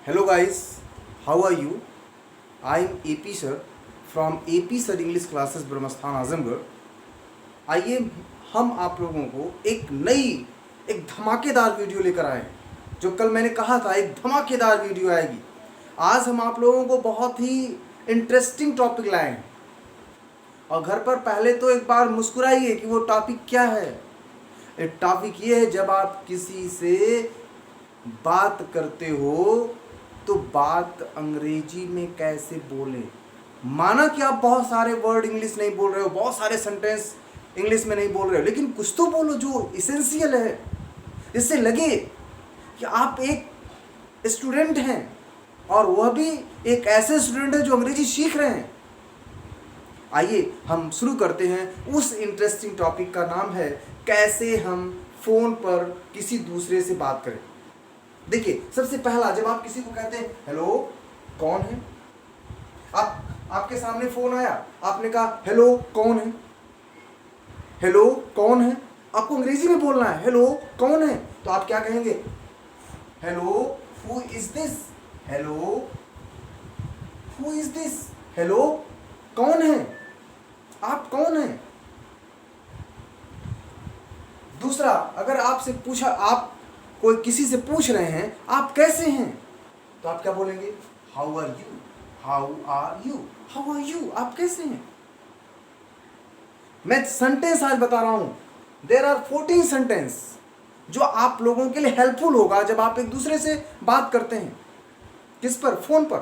Hello guys, how are you? I am AP sir from AP sir English classes ब्रह्मस्थान आजमगढ़। आइए हम आप लोगों को एक धमाकेदार वीडियो लेकर आए हैं। जो कल मैंने कहा था एक धमाकेदार वीडियो आएगी। आज हम आप लोगों को बहुत ही इंटरेस्टिंग टॉपिक लाए हैं और घर पर पहले तो एक बार मुस्कुराइए कि वो टॉपिक क्या है। एक टॉपिक ये है, जब आप किसी से बात करते हो तो बात अंग्रेजी में कैसे बोलें। माना कि आप बहुत सारे वर्ड इंग्लिश नहीं बोल रहे हो, बहुत सारे सेंटेंस इंग्लिश में नहीं बोल रहे हो, लेकिन कुछ तो बोलो जो इसेंशियल है, जिससे लगे कि आप एक स्टूडेंट हैं और वह भी एक ऐसे स्टूडेंट है जो अंग्रेजी सीख रहे हैं। आइए हम शुरू करते हैं। उस इंटरेस्टिंग टॉपिक का नाम है कैसे हम फ़ोन पर किसी दूसरे से बात करें। देखिए, सबसे पहला, जब आप किसी को कहते हैं हेलो कौन है, आपके सामने फ़ोन आया, आपने कहा हेलो कौन है, हेलो कौन है, आपको अंग्रेजी में बोलना है हेलो कौन है, तो आप क्या कहेंगे? Hello who is this, hello who is this, hello कौन है, आप कौन हैं। दूसरा, अगर आपसे पूछा, आप कोई किसी से पूछ रहे हैं आप कैसे हैं, तो आप क्या बोलेंगे? How are you, how are you, how are you, आप कैसे हैं। मैं सेंटेंस आज बता रहा हूं। देयर आर 14 सेंटेंस जो आप लोगों के लिए हेल्पफुल होगा जब आप एक दूसरे से बात करते हैं। किस पर? फोन पर।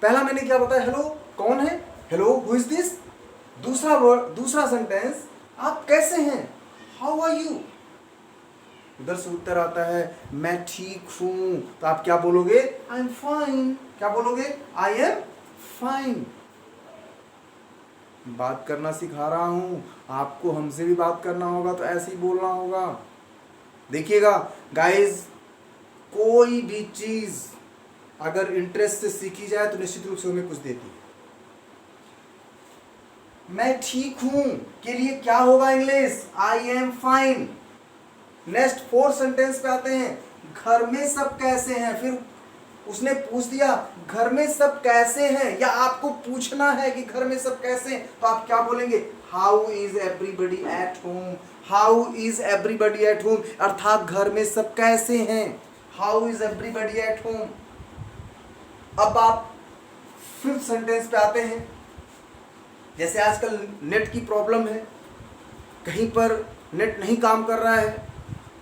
पहला मैंने क्या बताया? हेलो कौन है, हेलो हु इज दिस। दूसरा वर्ड, दूसरा सेंटेंस, आप कैसे हैं, हाउ आर यू। उधर से उत्तर आता है मैं ठीक हूं, तो आप क्या बोलोगे? I am fine. क्या बोलोगे? I am fine. बात करना सिखा रहा हूं, आपको हमसे भी बात करना होगा तो ऐसे ही बोलना होगा। देखिएगा गाइस, कोई भी चीज अगर इंटरेस्ट से सीखी जाए तो निश्चित रूप से हमें कुछ देती है। मैं ठीक हूं के लिए क्या होगा English? I am fine. Next 4 sentence पे आते हैं। घर में सब कैसे हैं। फिर उसने पूछ दिया घर में सब कैसे हैं, या आपको पूछना है कि घर में सब कैसे हैं, तो आप क्या बोलेंगे? How is everybody at home, how is everybody at home, अर्थात घर में सब कैसे हैं, how is everybody at home. अब आप 5th सेंटेंस पे आते हैं। जैसे आजकल नेट की प्रॉब्लम है, कहीं पर नेट नहीं काम कर रहा है,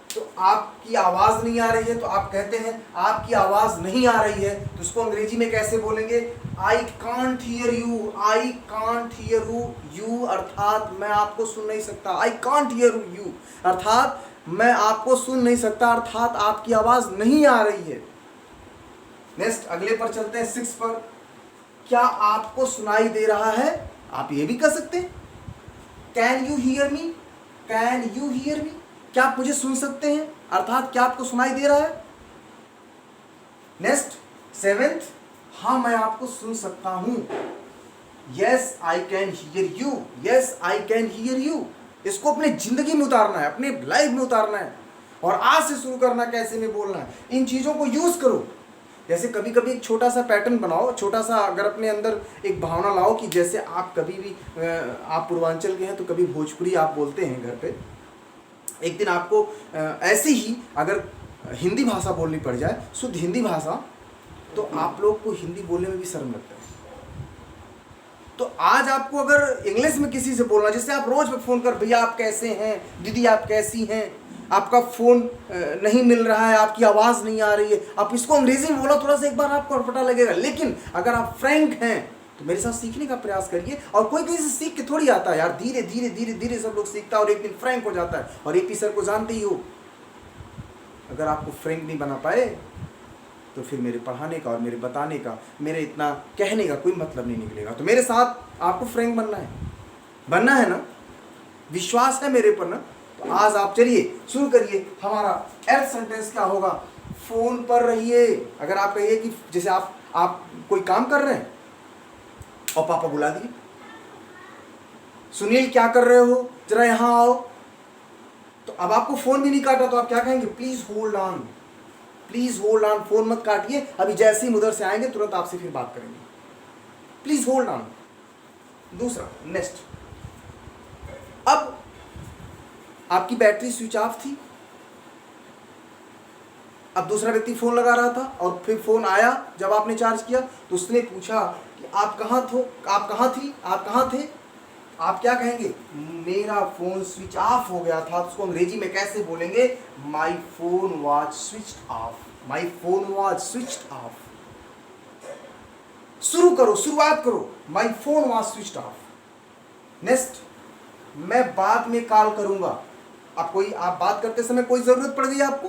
तो आपकी आवाज़ नहीं आ रही है, तो आप कहते हैं आपकी आवाज़ नहीं आ रही है, तो उसको अंग्रेजी में कैसे बोलेंगे? I can't hear you, I can't hear you, अर्थात मैं आपको सुन नहीं सकता। आई कांट हियर यू अर्थात मैं आपको सुन नहीं सकता, अर्थात आपकी आवाज़ नहीं आ रही है। नेक्स्ट, अगले पर चलते हैं 6 पर। क्या आपको सुनाई दे रहा है? आप ये भी कर सकते हैं, can you hear me, can you hear me, क्या आप मुझे सुन सकते हैं, अर्थात क्या आपको सुनाई दे रहा है। नेक्स्ट 7th, हाँ मैं आपको सुन सकता हूं, yes I can hear you, yes I can hear you. इसको अपने जिंदगी में उतारना है, अपने लाइफ में उतारना है और आज से शुरू करना कैसे में बोलना है। इन चीज़ों को यूज़ करो। जैसे कभी कभी एक छोटा सा पैटर्न बनाओ, छोटा सा, अगर अपने अंदर एक भावना लाओ कि जैसे आप कभी भी, आप पूर्वांचल के हैं तो कभी भोजपुरी आप बोलते हैं घर पे, एक दिन आपको ऐसे ही अगर हिंदी भाषा बोलनी पड़ जाए, शुद्ध हिंदी भाषा, तो आप लोग को हिंदी बोलने में भी शर्म लगता है। तो आज आपको अगर इंग्लिश में किसी से बोलना, जैसे आप रोज फ़ोन कर, भैया आप कैसे हैं, दीदी आप कैसी हैं, आपका फ़ोन नहीं मिल रहा है, आपकी आवाज़ नहीं आ रही है, आप इसको अंग्रेजी में बोला, थोड़ा सा एक बार आपको अटपटा लगेगा, लेकिन अगर आप फ्रैंक हैं तो मेरे साथ सीखने का प्रयास करिए। और कोई कहीं से सीख के थोड़ी आता है यार, धीरे धीरे धीरे धीरे सब लोग सीखता है और एक दिन फ्रैंक हो जाता है। और एपी सर को जानते ही हो, अगर आपको फ्रैंक नहीं बना पाए तो फिर मेरे पढ़ाने का और मेरे बताने का, मेरे इतना कहने का कोई मतलब नहीं निकलेगा। तो मेरे साथ आपको फ्रैंक बनना है ना, विश्वास है मेरे पर ना, तो आज आप चलिए शुरू करिए। हमारा 8th सेंटेंस क्या होगा? फोन पर रहिए। अगर आप कहिए कि जैसे आप कोई काम कर रहे हैं और पापा बुला दिए, सुनील क्या कर रहे हो, जरा यहां आओ, तो अब आपको फोन भी नहीं काटा, तो आप क्या कहेंगे? Please hold on, please hold on, phone मत काटिए, अभी जैसे ही उधर से आएंगे तुरंत आपसे फिर बात करेंगे, प्लीज होल्ड ऑन। दूसरा, नेक्स्ट, अब आपकी बैटरी स्विच ऑफ थी, अब दूसरा व्यक्ति फोन लगा रहा था और फिर फोन आया जब आपने चार्ज किया तो उसने पूछा कि आप कहाँ थी, आप कहाँ थे, आप क्या कहेंगे, मेरा फोन स्विच ऑफ हो गया था। उसको अंग्रेजी में कैसे बोलेंगे, my phone was switched off, my phone was switched off. शुरू करो, शुरुआत करो, my phone was switched off. Next, मैं बाद में कॉल करूंगा। आप बात करते समय कोई जरूरत पड़ गई आपको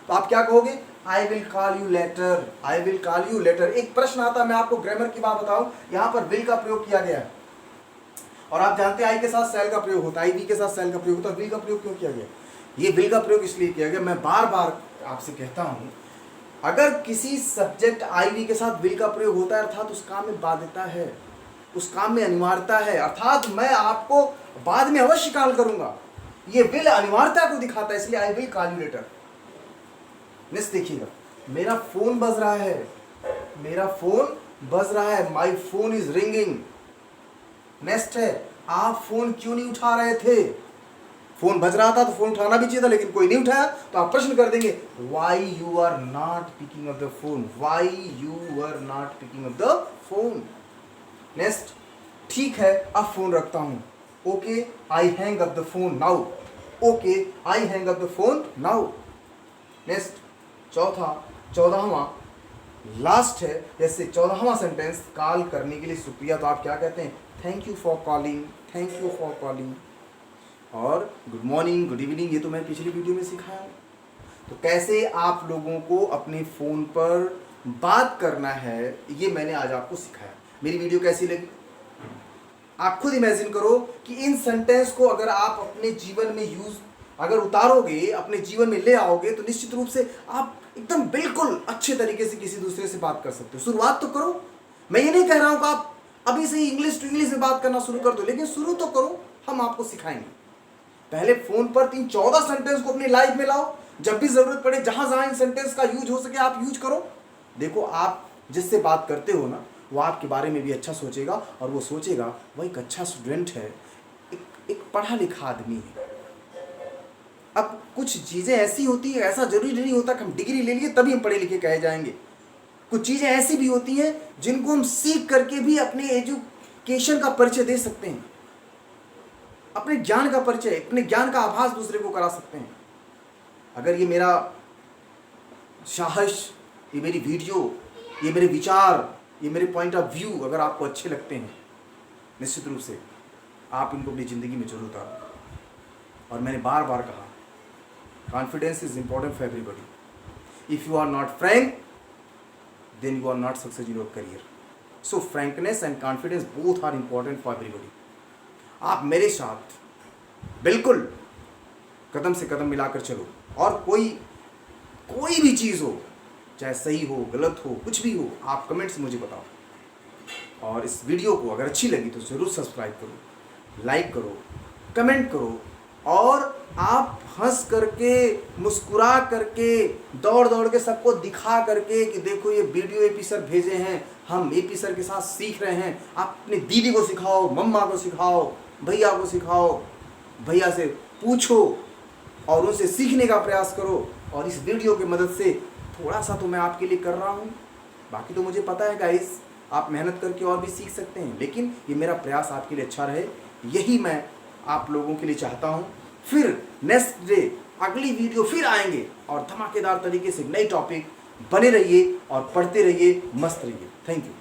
तो आप क्या कहोगे, I will call you later, I will call you later. एक प्रश्न आता है, मैं आपको ग्रामर की बात बताऊं, यहां पर विल का प्रयोग किया गया है और आप जानते हैं आई के साथ सेल का प्रयोग होता है, आई वी के साथ सेल का प्रयोग होता है, विल का प्रयोग क्यों किया गया, ये विल का प्रयोग इसलिए किया गया, मैं बार बार आपसे कहता हूं, अगर किसी सब्जेक्ट आई वी के साथ विल का प्रयोग होता है अर्थात उस काम में बाध्यता है, उस काम में अनिवार्यता है, अर्थात मैं आपको बाद में अवश्य कॉल करूंगा, ये विल अनिवार्यता को दिखाता है, इसलिए I will call you later. Next देखिएगा, मेरा फोन बज रहा है, मेरा फोन बज रहा है, my phone is ringing. Next है, आप फोन क्यों नहीं उठा रहे थे, फोन बज रहा था तो फोन उठाना भी चाहिए था लेकिन कोई नहीं उठाया, तो आप प्रश्न कर देंगे, why you are not picking up the phone, why you are not picking up the phone. Next, ठीक है अब फोन रखता हूं, okay I hang up the phone now, okay I hang up the phone now. Next, चौदहवां last है, जैसे 14वां sentence, call करने के लिए शुक्रिया, तो आप क्या कहते हैं, thank you for calling, thank you for calling. और गुड मॉर्निंग, गुड इवनिंग, ये तो मैं पिछली वीडियो में सिखाया हूँ। तो कैसे आप लोगों को अपने फ़ोन पर बात करना है ये मैंने आज आपको सिखाया। मेरी वीडियो कैसी लगी आप खुद इमेजिन करो कि इन सेंटेंस को अगर आप अपने जीवन में अगर उतारोगे, अपने जीवन में ले आओगे तो निश्चित रूप से आप एकदम बिल्कुल अच्छे तरीके से किसी दूसरे से बात कर सकते हो। शुरुआत तो करो, मैं ये नहीं कह रहा हूं कि आप अभी से ही इंग्लिश टू इंग्लिश में बात करना शुरू कर दो, लेकिन शुरू तो करो, हम आपको सिखाएंगे। पहले फोन पर 14 सेंटेंस को अपनी लाइफ में लाओ, जब भी जरूरत पड़े जहां जहां इन सेंटेंस का यूज हो सके आप यूज करो। देखो, आप जिससे बात करते हो ना, वो आपके बारे में भी अच्छा सोचेगा और वो सोचेगा वो एक अच्छा स्टूडेंट है, एक पढ़ा लिखा आदमी है। अब कुछ चीज़ें ऐसी होती है, ऐसा जरूरी नहीं होता कि हम डिग्री ले लिए तभी हम पढ़े लिखे कहे जाएंगे। कुछ चीज़ें ऐसी भी होती हैं जिनको हम सीख करके भी अपने एजुकेशन का परिचय दे सकते हैं, अपने ज्ञान का परिचय, अपने ज्ञान का आभास दूसरे को करा सकते हैं। अगर ये मेरा साहस, ये मेरी वीडियो, ये मेरे विचार, ये मेरे पॉइंट ऑफ व्यू अगर आपको अच्छे लगते हैं, निश्चित रूप से आप इनको अपनी ज़िंदगी में जरूर उतारो। और मैंने बार बार कहा, confidence is important for everybody. If you are not frank then you are not success in your career. So frankness and confidence both are important for everybody. आप मेरे साथ बिल्कुल कदम से कदम मिलाकर चलो, और कोई भी चीज़ हो, चाहे सही हो गलत हो कुछ भी हो, आप कमेंट से मुझे बताओ। और इस वीडियो को अगर अच्छी लगी तो ज़रूर सब्सक्राइब करो, लाइक करो, कमेंट करो, और आप हंस करके, मुस्कुरा करके, दौड़ के सबको दिखा करके कि देखो ये वीडियो एपी सर भेजे हैं, हम एपी सर के साथ सीख रहे हैं। आप अपने दीदी को सिखाओ, मम्मा को सिखाओ, भैया को सिखाओ, भैया से पूछो और उनसे सीखने का प्रयास करो। और इस वीडियो की मदद से थोड़ा सा तो मैं आपके लिए कर रहा हूँ, बाकी तो मुझे पता है गाइस, आप मेहनत करके और भी सीख सकते हैं, लेकिन ये मेरा प्रयास आपके लिए अच्छा रहे, यही मैं आप लोगों के लिए चाहता हूँ। फिर नेक्स्ट डे अगली वीडियो फिर आएंगे और धमाकेदार तरीके से नई टॉपिक, बने रहिए और पढ़ते रहिए, मस्त रहिए। Thank you.